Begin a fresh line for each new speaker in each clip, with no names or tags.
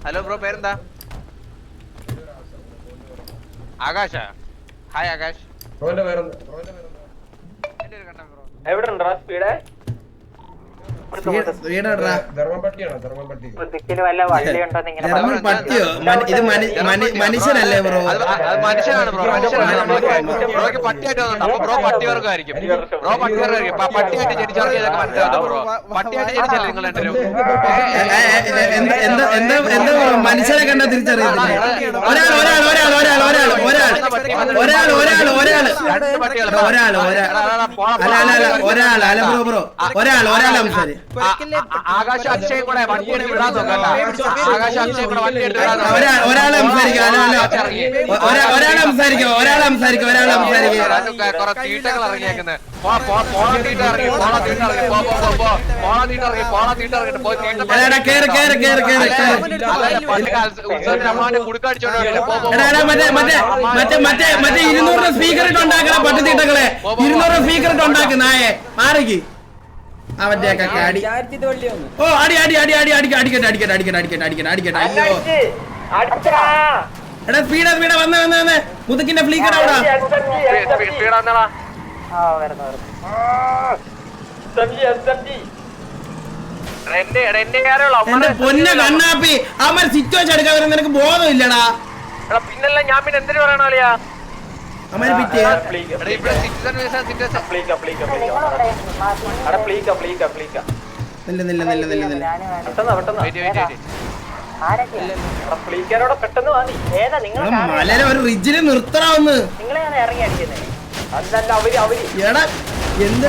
Hello bro, പേരെന്താ? ആകാശ. Hi Akash.
എവിടെ ഉണ്ടോ സ്പീഡ്?
പട്ടിയോ? ഇത് മനുഷ്യനല്ലേ ബ്രോ?
മനുഷ്യനാണ് ബ്രോ, മനുഷ്യനാണ്. ബ്രോക്ക് പട്ടിയായിട്ട് വന്നിട്ടുണ്ട്. അപ്പൊ ബ്രോ പട്ടിവർഗമായിരിക്കും. ബ്രോ പട്ടിവർഗമായിരിക്കും. പട്ടിയായിട്ട് ജനിച്ചവർക്ക് ഇതൊക്കെ മനസ്സിലാവും ബ്രോ. പട്ടിയായിട്ട് ജനിച്ചല്ലേ നിങ്ങൾ രണ്ടുപേരും?
എന്താ മനുഷ്യനെ കണ്ടാ തിരിച്ചറിയത്തില്ല.
ആകാശ അക്ഷയ കൂടെ വണ്ടി എടുത്ത് വിടാൻ നോക്കണ്ട. ആകാശ അക്ഷയ കൂടെ വണ്ടി എടുത്ത്
ഒരാളെ സംസാരിക്കും.
കുറെ തീട്ടങ്ങൾ ഇറങ്ങിയേക്കുന്നത്. പോള തീട്ട ഇറങ്ങി പോയി
മറ്റേ 200 സ്പീക്കർ ഇട്ട് ഉണ്ടാക്കണ പട്ടുതീട്ടകളെ 200 സ്പീക്കർ ഇട്ട് ഉണ്ടാക്കുന്നായേ മാറിക്ക് അവന്റെയൊക്കെ അടി. ഓ അടിക്കട്ടെ. എടാ സ്പീഡ വന്ന് മുതുക്കിന്റെ ഫ്ലീക്കർ അവിടെ. എന്റെ പൊന്ന കണ്ണാപ്പി അവൻ സിറ്റുവേഷൻ എടുക്കാൻ വരുന്ന നിനക്ക് ബോധമില്ലടാ.
പിന്നല്ല ഞാൻ പിന്നെ എന്തിനു പറയണോളിയാ?
അവൻ പിറ്റേ മലരെ ഒരു റിജില് നിർത്തണമെന്ന്. എടാ എന്ത്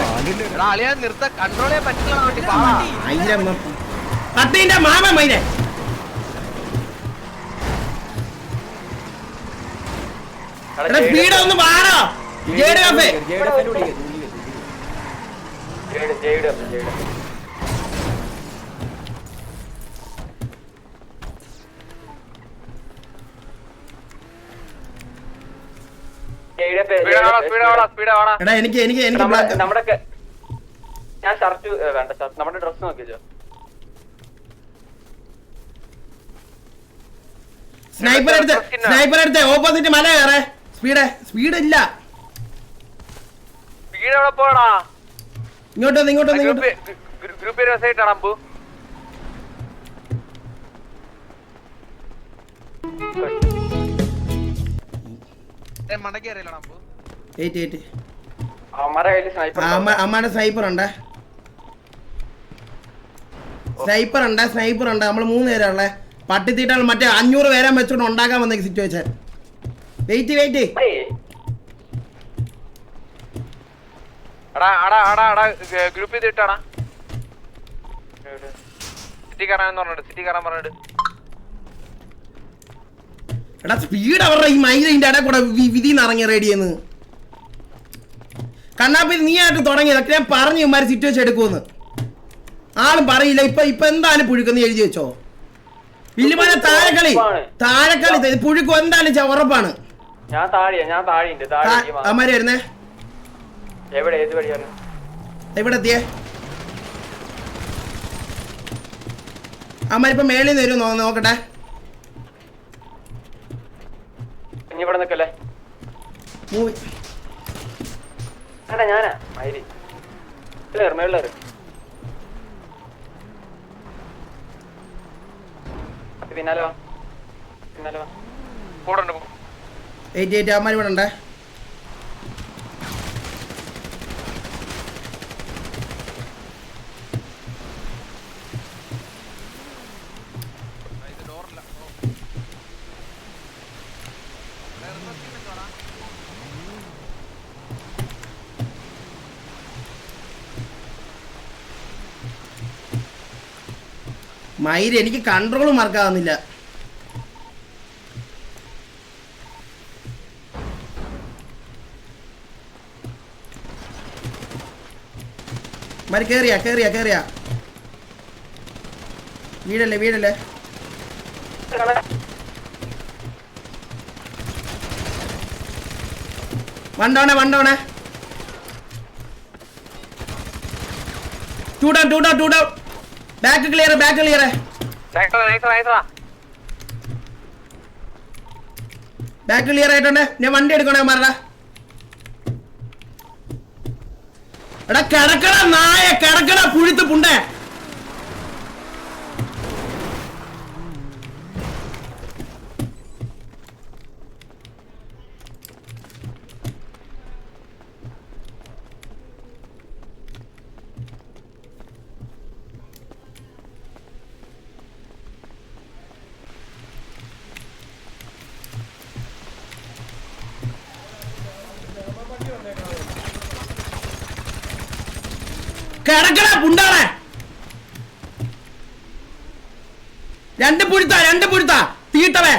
നിർത്ത കൺട്രോൾ ചെയ്യാൻ പറ്റില്ല.
അട്ടീന്റെ മാമ മൈനെ സ്പീഡ് ഒന്ന് മാറോ. എടാ എനിക്ക്
നമ്മുടെ ഞാൻ ഷർട്ട് വേണ്ട, നമ്മുടെ ഡ്രസ് നോക്കിയോ?
സ്നൈപ്പർ എടുത്ത് ഓപ്പോസിറ്റ് മല കയറേ. സ്പീഡ് ഇല്ല. ഇങ്ങോട്ട് അമ്മയുടെ സ്നൈപ്പർ ഉണ്ട്. നമ്മള് 3 പേരുള്ളേ. പട്ടിത്തീട്ടാൽ മറ്റേ 500 പേരെ വെച്ചോണ്ട് ഉണ്ടാക്കാൻ വന്ന സിറ്റുവേഷൻ. വെയിറ്റ്
ഗ്രൂപ്പ് ചെയ്തിട്ടാണ് സിറ്റി കയറാൻ പറഞ്ഞിട്ട്.
എടാ സ്പീഡ് അവരുടെ ഈ മൈലിന്റെ ഇടയിൽ കൂടെ വിധിന്ന് ഇറങ്ങിയ റേഡിയെന്ന്. കണ്ണാപ്പി നീ ആയിട്ട് തുടങ്ങിയതൊക്കെ ഞാൻ പറഞ്ഞു ഇമാര് സിറ്റുവേഷൻ എടുക്കുമെന്ന്. ആളും പറയില്ല. ഇപ്പൊ എന്തായാലും പുഴുക്കെന്ന് എഴുതി വെച്ചോ. വില്ലുമാന താഴെക്കളി പുഴുക്കും എന്തായാലും ഉറപ്പാണ്. അമ്മാര് വരുന്നേ. എവിടെ എത്തിയേ? അമ്മാരിപ്പോ മേളിൽ നിന്ന് വരും. നോക്കട്ടെ. അമ്മാരി ഇവിടെ ഉണ്ടേ. മയിര് എനിക്ക് കൺട്രോൾ മാർക്കാവുന്നില്ല. മരി കേറിയ വീടല്ലേ വണ്ടോണേ two down back clear back clear ആയിട്ടുണ്ട്. ഞാൻ വണ്ടി എടുക്കണേ മാറടാ. എടാ കിടക്കട നായ, കിടക്കട പുഴുത്ത് പുണ്ടേ. കിടക്കട പുണ്ടാളെ. രണ്ട് പുഴുത്ത തീട്ടവേ.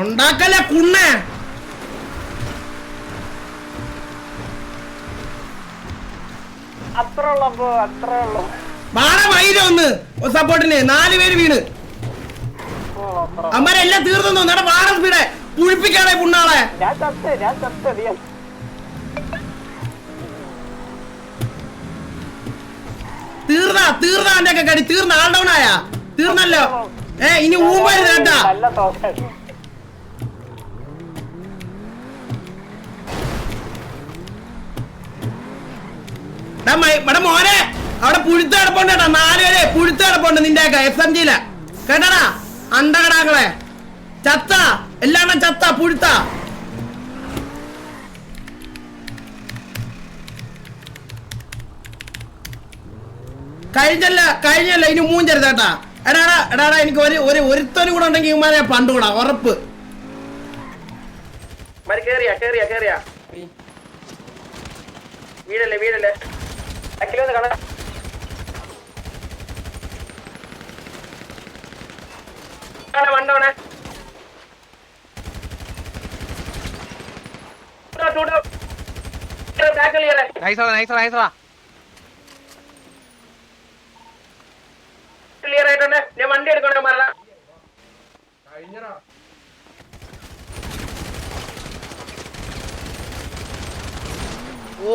ഉണ്ടാക്കല്ലേ കുണ്ണേ. വാട വൈര ഒന്ന് സപ്പോർട്ടിന് 4 പേര് വീണ്. അമ്മരെല്ലാം തീർന്നു. നട വാട സ്പീഡെ പുഴിപ്പിക്കാതെ പുണ്ണാളെ. തീർന്ന എന്റെ ഒക്കെ കടി തീർന്ന. ആൾ ഡൗൺ ആയ തീർന്നല്ലോ. ഇനി ഊമ്പരുത് കേട്ടാ. ഇവിടെ മോനെ അവിടെ പുഴുത്ത കിടപ്പുണ്ട് കേട്ടാ. 4 പേര് പുഴുത്ത കിടപ്പുണ്ട് നിന്റെ ഒക്കെ SMG-ല് കേട്ടാടാ. അണ്ടകടാക്കളെ ചത്ത എല്ലാം ചത്ത പുഴുത്ത. കഴിഞ്ഞല്ല ഇനി മൂഞ്ചരുത് കേട്ടാ. എടാ എനിക്ക് ഒരുത്തനും കൂടെ ഉണ്ടെങ്കിൽ ഇവന്മാരെ പണ്ടുകൂടാ ഉറപ്പ്.
വീടല്ലേ അഖിലൊന്ന് കാണാൻ വണ്ടോണേ. ക്ലിയർ ആയിട്ടുണ്ട്. ഞാൻ വണ്ടി എടുക്കണേ മറ.
ഓ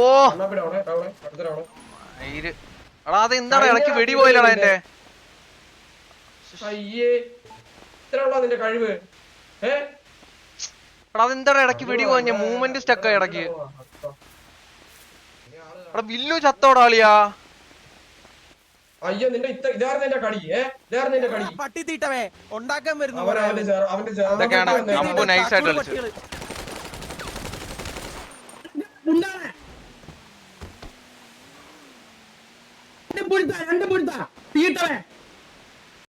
അത് എന്താണ് ഇടയ്ക്ക് വെടി പോയില്ലടാ എന്റെ.
കഴിവ്
അതെന്താണ് ഇടയ്ക്ക് വെടി പോഞ്ഞ മൂവ്മെന്റ് സ്റ്റക്കാ ഇടയ്ക്ക്. എടാ വില്ലു ചത്തോടാളിയാ.
അയ്യോ നിന്റെ ഇതായിരുന്നു എന്റെ കടി. ഇതായിരുന്നു എന്റെ കടി.
പട്ടി തീട്ടവേ ഉണ്ടാക്കാൻ വരുന്നു.
ഇതൊക്കെയാണ് അമ്പു നൈസായിട്ട് കളിച്ചത്.
രണ്ട് പുഴുത്ത തീട്ടവേ.